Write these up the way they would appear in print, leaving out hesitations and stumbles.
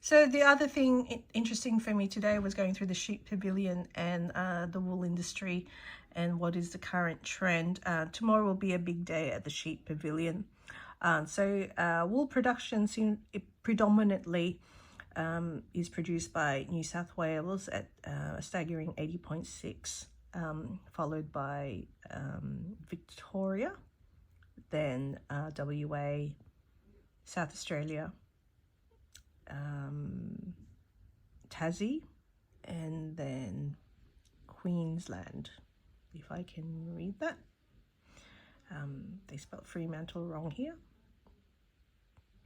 So the other thing interesting for me today was going through the sheep pavilion and the wool industry and what is the current trend. Tomorrow will be a big day at the sheep pavilion. Wool production predominantly is produced by New South Wales at a staggering 80.6, followed by Victoria, then WA, South Australia, Tassie, and then Queensland, if I can read that. They spelled Fremantle wrong here,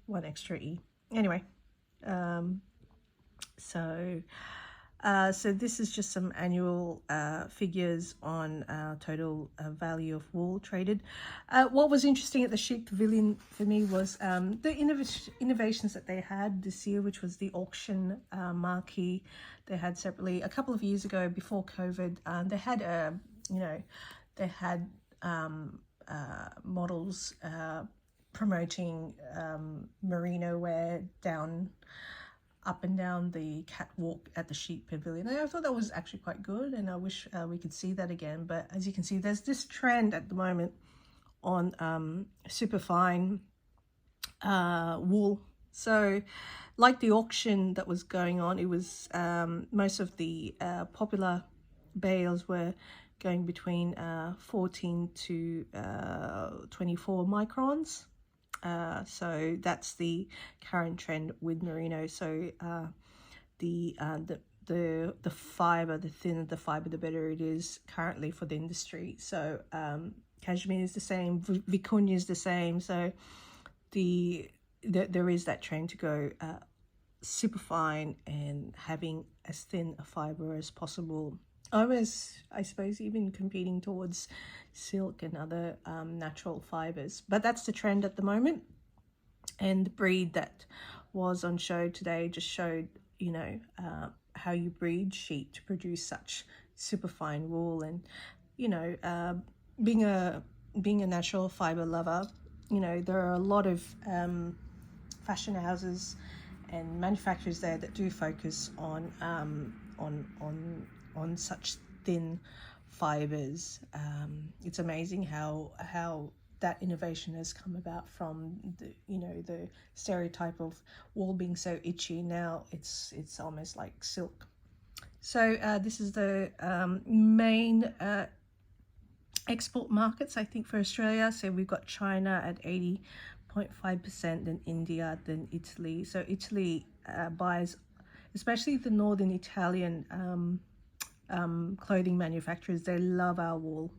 one extra E. Anyway, so this is just some annual figures on total value of wool traded. What was interesting at the sheep pavilion for me was the innovations that they had this year, which was the auction marquee. They had separately a couple of years ago before COVID. They had models promoting merino wear up and down the catwalk at the sheep pavilion. And I thought that was actually quite good, and I wish we could see that again. But as you can see, there's this trend at the moment on superfine wool. So like the auction that was going on, it was most of the popular bales were going between 14 to 24 microns. So that's the current trend with merino. So the fiber, the thinner the fiber, the better it is currently for the industry. So cashmere is the same, vicuña is the same. So there is that trend to go super fine and having as thin a fiber as possible. Almost, I suppose, even competing towards silk and other natural fibers. But that's the trend at the moment. And the breed that was on show today just showed, how you breed sheep to produce such superfine wool. And, being a natural fiber lover, there are a lot of fashion houses and manufacturers there that do focus on such thin fibers. It's amazing how that innovation has come about from the stereotype of wool being so itchy. Now it's almost like silk. So this is the main export markets, I think, for Australia. So we've got China at 80.5%, then India, then Italy. So Italy buys, especially the northern Italian clothing manufacturers, they love our wool.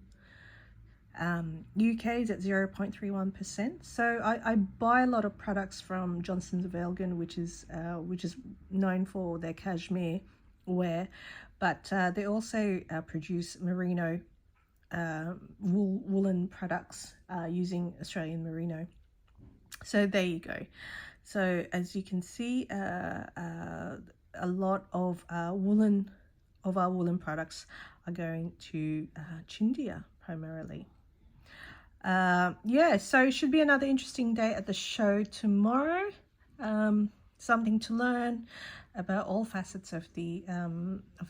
UK is at 0.31%. So I buy a lot of products from Johnson's of Elgin, which is known for their cashmere wear, but they also produce merino woolen products using Australian merino. So there you go. So as you can see, a lot of our woolen products are going to Chindia primarily. So it should be another interesting day at the show tomorrow. Something to learn about all facets of the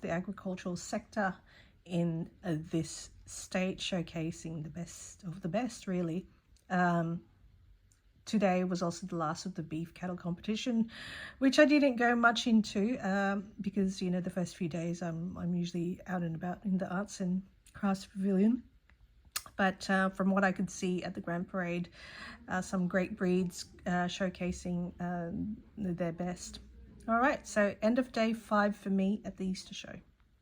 agricultural sector in this state, showcasing the best of the best, really. Today was also the last of the beef cattle competition, which I didn't go much into because the first few days I'm usually out and about in the arts and crafts pavilion. But from what I could see at the Grand Parade, some great breeds showcasing their best. All right, so end of day 5 for me at the Easter show.